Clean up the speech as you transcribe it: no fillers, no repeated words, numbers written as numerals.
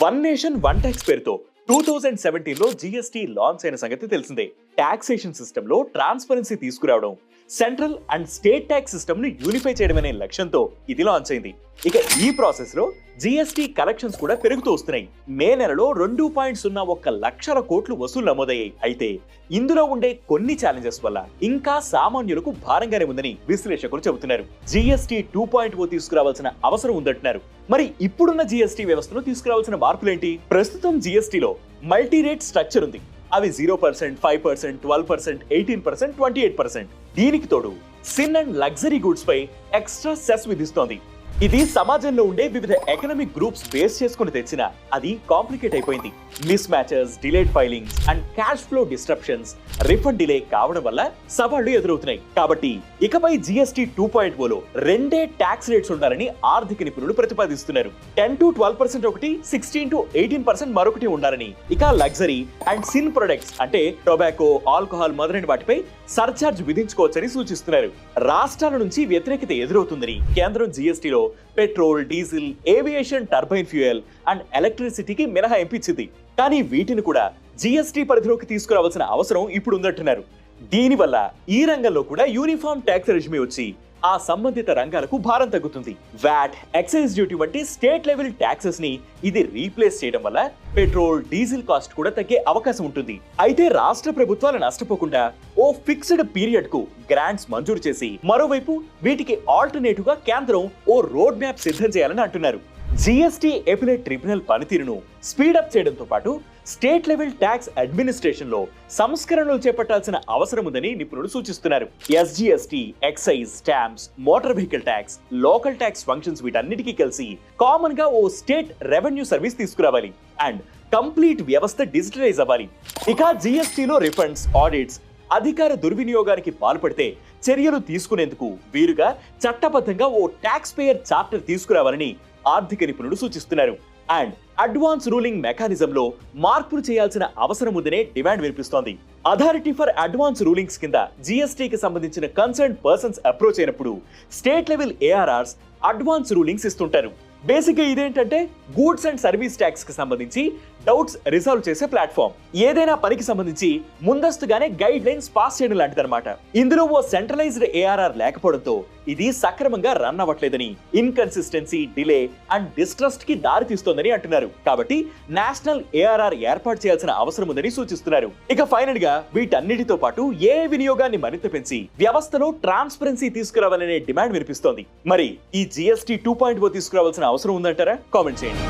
One nation one tax పేరుతో 2017లో GST launch అయిన సంగతి తెలిసిందే. టాక్సేషన్ సిస్టమ్ లో ట్రాన్స్పరెన్సీ తీసుకురావడం, central and state tax system ను యూనిఫై చేయడం అనే లక్ష్యంతో ఇది లాంచ్ అయింది. ఇక ఈ ప్రాసెస్ లో జీఎస్టీ కలెక్షన్స్ కూడా పెరుగుతూ వస్తున్నాయి. మే నెలలో 2.01 లక్షల కోట్లు వసూలు నమోదయ్యాయి. అయితే ఇందులో ఉండే కొన్ని ఛాలెంజెస్ వల్ల ఇంకా సామాన్యులకు భారంగానే ఉందని విశ్లేషకులు చెబుతున్నారు. జీఎస్టీ 2.0 తీసుకురావాల్సిన అవసరం ఉందంటున్నారు. మరి ఇప్పుడున్న జీఎస్టీ వ్యవస్థను తీసుకురావాల్సిన మార్పులేంటి? ప్రస్తుతం జీఎస్టీలో మల్టీ రేట్ స్ట్రక్చర్ ఉంది. అవి 0%, 5%, 12%, 18%, 28%. దీనికి తోడు సిన్ అండ్ లగ్జరీ గూడ్స్ పై ఎక్స్ట్రా సెస్ విధిస్తోంది. ఇది సమాజంలో ఉండే వివిధ ఎకనామిక్ గ్రూప్స్ బేస్ చేసుకుని తెచ్చిన అది కాంప్లికేట్ అయిపోయింది. Miss matches, delayed filings and cash flow disruptions, refund delay కావడం వల్ల సవాళ్లు ఎదురవుతున్నాయి. కాబట్టి ఇకపై జీఎస్టీ 2.0లో రెండే ట్యాక్స్ రేట్స్ ఉండాలని ఆర్థిక నిపుణులు ప్రతిపాదిస్తున్నారు. 10 to 12% ఒకటి, 16 to 18% మరొకటి ఉండాలని. ఇక లగ్జరీ అండ్ సిన్ ప్రొడక్ట్స్ అంటే టొబాకో, ఆల్కహాల్ మొదలైన వాటిపై సర్చార్జ్ విధించుకోవచ్చని సూచిస్తున్నారు. రాష్ట్రాల నుంచి వ్యతిరేకత ఎదురవుతుందని కేంద్రం జీఎస్టీలో petrol, diesel, aviation, turbine fuel and ఎలక్ట్రిసిటీకి మినహాయింపు ఇచ్చింది. కానీ వీటిని కూడా జీఎస్టీ పరిధిలోకి తీసుకురావాల్సిన అవసరం ఇప్పుడు ఉందంటున్నారు. దీనివల్ల ఈ రంగంలో కూడా యూనిఫామ్ ట్యాక్స్ రెజిమే వచ్చి ఆ సంబంధిత రంగాలకు భారం తగ్గుతుంది. వ్యాట్, ఎక్సైజ్ డ్యూటీ వంటి స్టేట్ లెవెల్ ట్యాక్సెస్ ని ఇది రీప్లేస్ చేయడం వల్ల పెట్రోల్, డీజిల్ కాస్ట్ కూడా తగ్గే అవకాశం ఉంటుంది. అయితే రాష్ట్ర ప్రభుత్వాలు నష్టపోకుండా ఓ ఫిక్స్డ్ పీరియడ్ కు గ్రాంట్స్ మంజూరు చేసి మరోవైపు వీటికి ఆల్టర్నేటివ్ గా కేంద్రం ఓ రోడ్ మ్యాప్ సిద్ధం చేయాలని అంటున్నారు. జీఎస్టీ ఎపిలేట్ ట్రిబ్యునల్ పనితీరును స్పీడప్ చేయడంతో పాటు స్టేట్ లెవెల్ ట్యాక్స్ అడ్మినిస్ట్రేషన్ లో సంస్కరణలు చేపట్టాల్సిన అవసరం ఉందని నిపుణులు సూచిస్తున్నారు. SGST, excise, stamps, motor vehicle tax, local tax functions వీటన్నిటికీ కలిసి కామన్ గా ఓ స్టేట్ రెవెన్యూ సర్వీస్ తీసుకురావాలి అండ్ కంప్లీట్ వ్యవస్థ డిజిటలైజ్ అవ్వాలి. ఇక జీఎస్టీలో రిఫండ్స్, ఆడిట్స్, అధికార దుర్వినియోగానికి పాల్పడితే చర్యలు తీసుకునేందుకు వీరుగా చట్టబద్ధంగా ఓ ట్యాక్స్ పేయర్ చార్టర్ తీసుకురావాలని ఆర్థిక నిపుణులు సూచిస్తున్నారు. అండ్ అడ్వాన్స్ రూలింగ్ మెకానిజంలో మార్పులు చేయాల్సిన అవసరం ఉందనే డిమాండ్ వినిపిస్తోంది. అథారిటీ ఫర్ అడ్వాన్స్ రూలింగ్స్ కింద జీఎస్టీకి సంబంధించిన కన్సర్న్ పర్సన్స్ అప్రోచ్ అయినప్పుడు స్టేట్ లెవెల్ ఏఆర్ఆర్స్ అడ్వాన్స్ రూలింగ్స్ ఇస్తుంటారు. బేసిక్ గా ఇదేంటంటే గూడ్స్ అండ్ సర్వీస్ ట్యాక్స్ కి సంబంధించి డౌట్స్ రిజాల్వ్ చేసే ప్లాట్ఫామ్. ఏదైనా పనికి సంబంధించి ముందస్తుగానే గైడ్ లైన్స్ పాస్ చేయడం లాంటిదన్నమాట. ఇందులో ఓ సెంట్రలైజ్డ్ ఏఆర్ఆర్ లేకపోవడంతో ఇది సక్రమంగా రన్ అవ్వట్లేదని, ఇన్కన్సిస్టెన్సీ, డిలే అండ్ డిస్ట్రస్ట్ కి దారి తీస్తోందని అంటున్నారు. కాబట్టి నేషనల్ ఏఆర్ఆర్ ఏర్పాటు చేయాల్సిన అవసరం ఉందని సూచిస్తున్నారు. ఇక ఫైనల్ గా వీటన్నిటితో పాటు ఏ వినియోగాన్ని మరింత పెంచి వ్యవస్థలో ట్రాన్స్పరెన్సీ తీసుకురావాలనే డిమాండ్ వినిపిస్తోంది. మరి ఈ జీఎస్టీ 2.0 తీసుకురావాల్సిన అవసరం ఉందంటారా? కామెంట్ చేయండి.